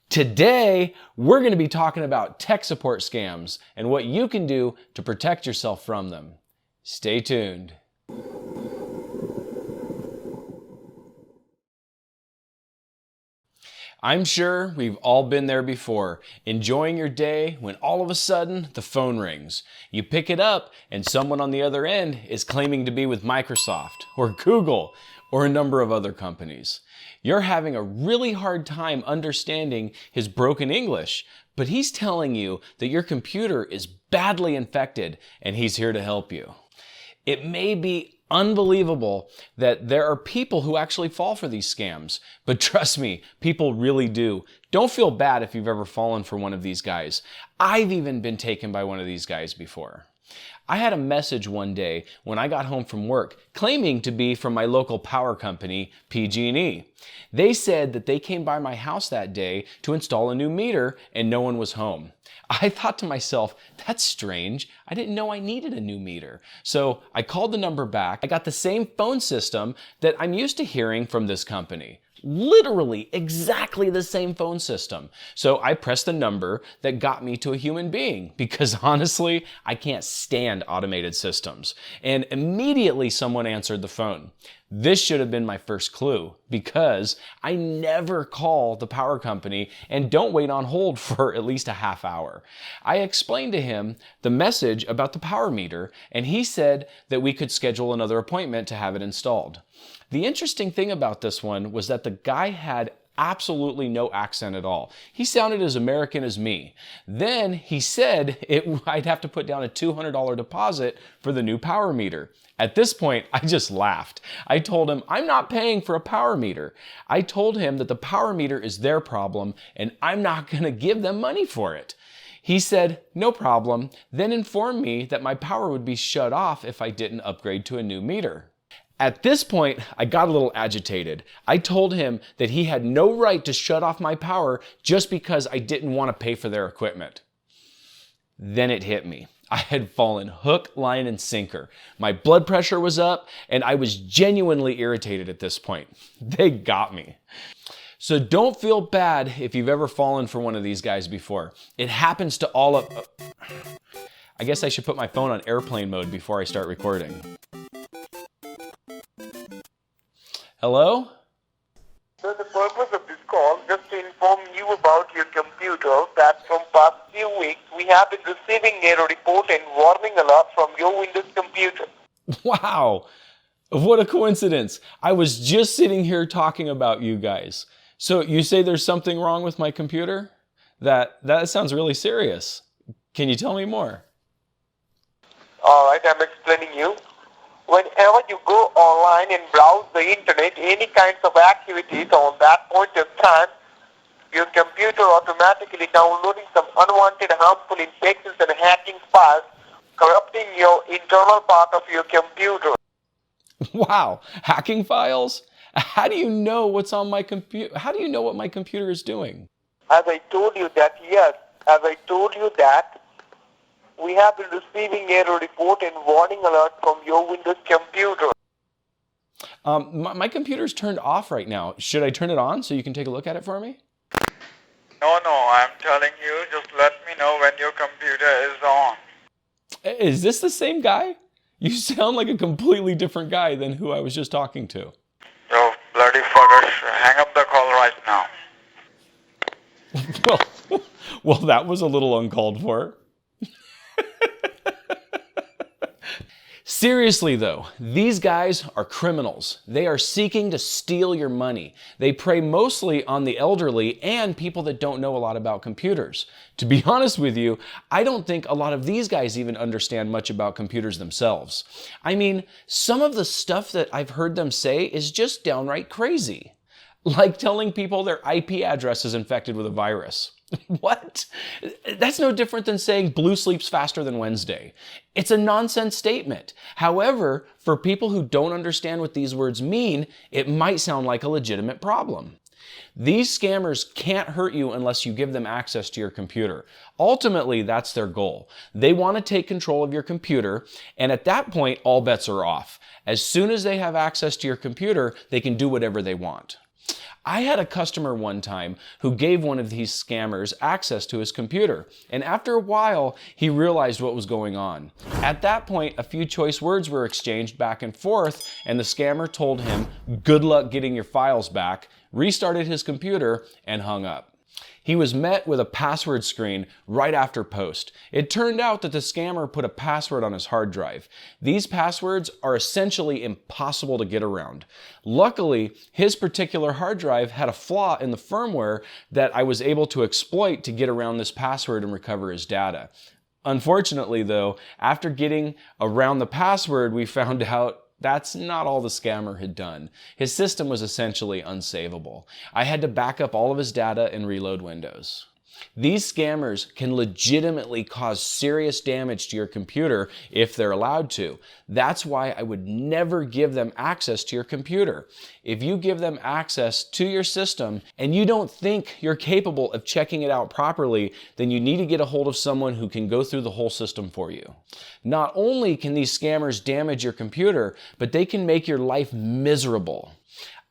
Today, we're going to be talking about tech support scams and what you can do to protect yourself from them. Stay tuned. I'm sure we've all been there before, enjoying your day when all of a sudden the phone rings. You pick it up and someone on the other end is claiming to be with Microsoft or Google or a number of other companies. You're having a really hard time understanding his broken English, but he's telling you that your computer is badly infected and he's here to help you. It may be unbelievable that there are people who actually fall for these scams, but trust me, people really do. Don't feel bad if you've ever fallen for one of these guys. I've even been taken by one of these guys before. I had a message one day when I got home from work claiming to be from my local power company, PG&E. They said that they came by my house that day to install a new meter and no one was home. I thought to myself, that's strange. I didn't know I needed a new meter. So I called the number back. I got the same phone system that I'm used to hearing from this company. Literally exactly the same phone system. So I pressed the number that got me to a human being because honestly, I can't stand automated systems. And immediately someone answered the phone. This should have been my first clue because I never call the power company and don't wait on hold for at least a half hour. I explained to him the message about the power meter and he said that we could schedule another appointment to have it installed. The interesting thing about this one was that the guy had absolutely no accent at all. He sounded as American as me. Then he said I'd have to put down a $200 deposit for the new power meter. At this point, I just laughed. I told him, I'm not paying for a power meter. I told him that the power meter is their problem and I'm not going to give them money for it. He said, no problem, then informed me that my power would be shut off if I didn't upgrade to a new meter. At this point, I got a little agitated. I told him that he had no right to shut off my power just because I didn't want to pay for their equipment. Then it hit me. I had fallen hook, line, and sinker. My blood pressure was up, and I was genuinely irritated at this point. They got me. So don't feel bad if you've ever fallen for one of these guys before. It happens to all of... I guess I should put my phone on airplane mode before I start recording. Hello? So the purpose of this call just to inform you about your computer that from past few weeks we have been receiving a report and warning alert from your Windows computer. Wow, what a coincidence. I was just sitting here talking about you guys. So you say there's something wrong with my computer? That sounds really serious. Can you tell me more? Alright, I'm explaining you. Whenever you go online and browse the internet, any kinds of activities on that point of time, your computer automatically downloading some unwanted harmful infections and hacking files, corrupting your internal part of your computer. Wow, hacking files? How do you know what's on my computer? How do you know what my computer is doing? As I told you that, yes, as I told you that, we have been receiving a report and warning alert from your Windows computer. My computer's turned off right now. Should I turn it on so you can take a look at it for me? No, I'm telling you, just let me know when your computer is on. Is this the same guy? You sound like a completely different guy than who I was just talking to. You bloody fuckers, hang up the call right now. Well, that was a little uncalled for. Seriously though, these guys are criminals. They are seeking to steal your money. They prey mostly on the elderly and people that don't know a lot about computers. To be honest with you, I don't think a lot of these guys even understand much about computers themselves. I mean, some of the stuff that I've heard them say is just downright crazy. Like telling people their IP address is infected with a virus. What? That's no different than saying blue sleeps faster than Wednesday. It's a nonsense statement. However, for people who don't understand what these words mean, it might sound like a legitimate problem. These scammers can't hurt you unless you give them access to your computer. Ultimately, that's their goal. They want to take control of your computer, and at that point, all bets are off. As soon as they have access to your computer, they can do whatever they want. I had a customer one time who gave one of these scammers access to his computer, and after a while, he realized what was going on. At that point, a few choice words were exchanged back and forth, and the scammer told him, "Good luck getting your files back," restarted his computer, and hung up. He was met with a password screen right after post. It turned out that the scammer put a password on his hard drive. These passwords are essentially impossible to get around. Luckily, his particular hard drive had a flaw in the firmware that I was able to exploit to get around this password and recover his data. Unfortunately, though, after getting around the password, we found out that's not all the scammer had done. His system was essentially unsavable. I had to back up all of his data and reload Windows. These scammers can legitimately cause serious damage to your computer if they're allowed to. That's why I would never give them access to your computer. If you give them access to your system and you don't think you're capable of checking it out properly, then you need to get a hold of someone who can go through the whole system for you. Not only can these scammers damage your computer, but they can make your life miserable.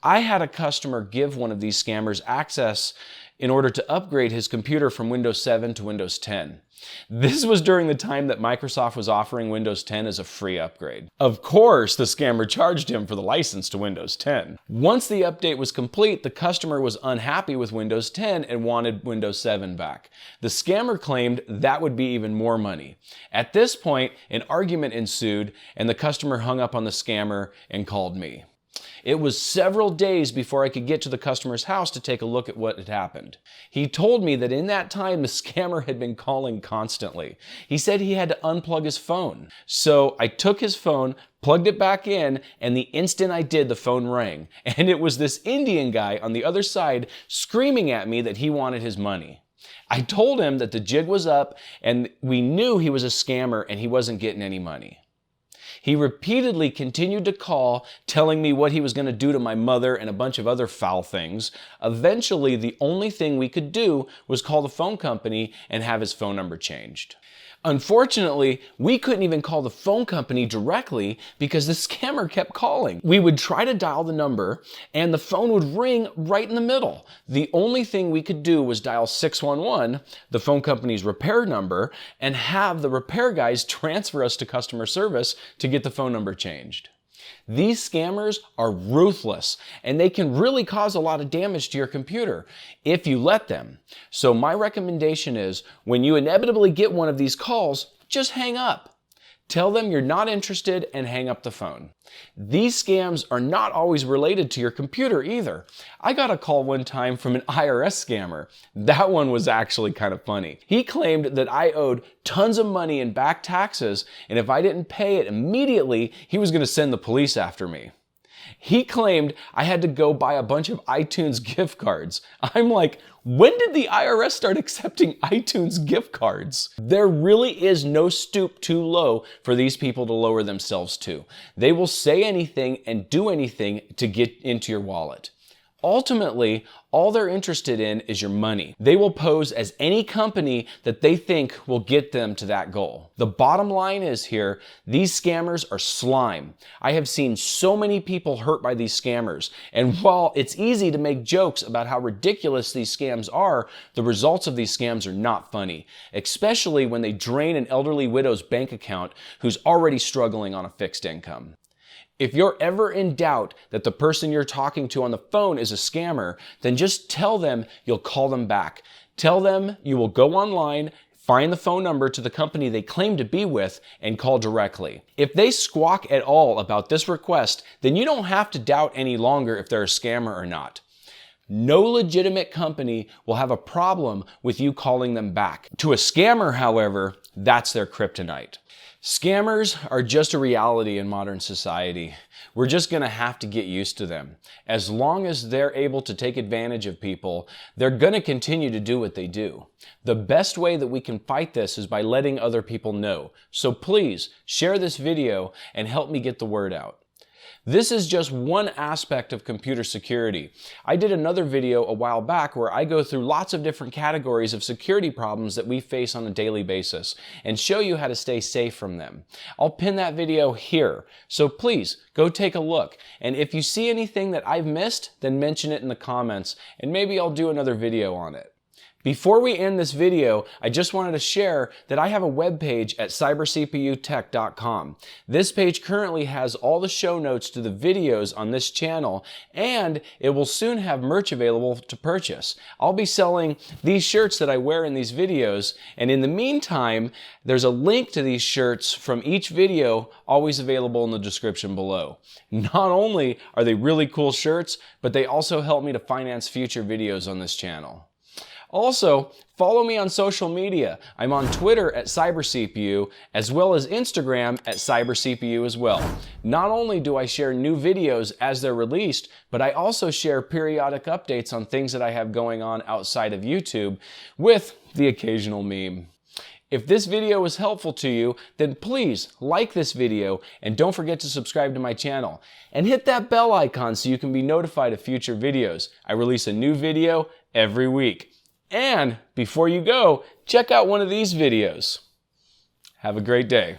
I had a customer give one of these scammers access in order to upgrade his computer from Windows 7 to Windows 10. This was during the time that Microsoft was offering Windows 10 as a free upgrade. Of course, the scammer charged him for the license to Windows 10. Once the update was complete, the customer was unhappy with Windows 10 and wanted Windows 7 back. The scammer claimed that would be even more money. At this point, an argument ensued, and the customer hung up on the scammer and called me. It was several days before I could get to the customer's house to take a look at what had happened. He told me that in that time, the scammer had been calling constantly. He said he had to unplug his phone. So I took his phone, plugged it back in, and the instant I did, the phone rang. And it was this Indian guy on the other side screaming at me that he wanted his money. I told him that the jig was up and we knew he was a scammer and he wasn't getting any money. He repeatedly continued to call, telling me what he was going to do to my mother and a bunch of other foul things. Eventually, the only thing we could do was call the phone company and have his phone number changed. Unfortunately, we couldn't even call the phone company directly because the scammer kept calling. We would try to dial the number and the phone would ring right in the middle. The only thing we could do was dial 611, the phone company's repair number, and have the repair guys transfer us to customer service to get the phone number changed. These scammers are ruthless and they can really cause a lot of damage to your computer if you let them. So my recommendation is when you inevitably get one of these calls, just hang up. Tell them you're not interested and hang up the phone. These scams are not always related to your computer either. I got a call one time from an IRS scammer. That one was actually kind of funny. He claimed that I owed tons of money in back taxes, and if I didn't pay it immediately, he was going to send the police after me. He claimed I had to go buy a bunch of iTunes gift cards. I'm like, when did the IRS start accepting iTunes gift cards? There really is no stoop too low for these people to lower themselves to. They will say anything and do anything to get into your wallet. Ultimately, all they're interested in is your money. They will pose as any company that they think will get them to that goal. The bottom line is here, these scammers are slime. I have seen so many people hurt by these scammers, and while it's easy to make jokes about how ridiculous these scams are, the results of these scams are not funny, especially when they drain an elderly widow's bank account who's already struggling on a fixed income. If you're ever in doubt that the person you're talking to on the phone is a scammer, then just tell them you'll call them back. Tell them you will go online, find the phone number to the company they claim to be with, and call directly. If they squawk at all about this request, then you don't have to doubt any longer if they're a scammer or not. No legitimate company will have a problem with you calling them back. To a scammer, however, that's their kryptonite. Scammers are just a reality in modern society. We're just going to have to get used to them. As long as they're able to take advantage of people, they're going to continue to do what they do. The best way that we can fight this is by letting other people know. So please share this video and help me get the word out. This is just one aspect of computer security. I did another video a while back where I go through lots of different categories of security problems that we face on a daily basis and show you how to stay safe from them. I'll pin that video here, so please go take a look. And if you see anything that I've missed, then mention it in the comments and maybe I'll do another video on it. Before we end this video, I just wanted to share that I have a webpage at cybercputech.com. This page currently has all the show notes to the videos on this channel, and it will soon have merch available to purchase. I'll be selling these shirts that I wear in these videos, and in the meantime, there's a link to these shirts from each video always available in the description below. Not only are they really cool shirts, but they also help me to finance future videos on this channel. Also, follow me on social media. I'm on Twitter at CyberCPU, as well as Instagram at CyberCPU as well. Not only do I share new videos as they're released, but I also share periodic updates on things that I have going on outside of YouTube, with the occasional meme. If this video was helpful to you, then please like this video and don't forget to subscribe to my channel. And hit that bell icon so you can be notified of future videos. I release a new video every week. And before you go, check out one of these videos. Have a great day.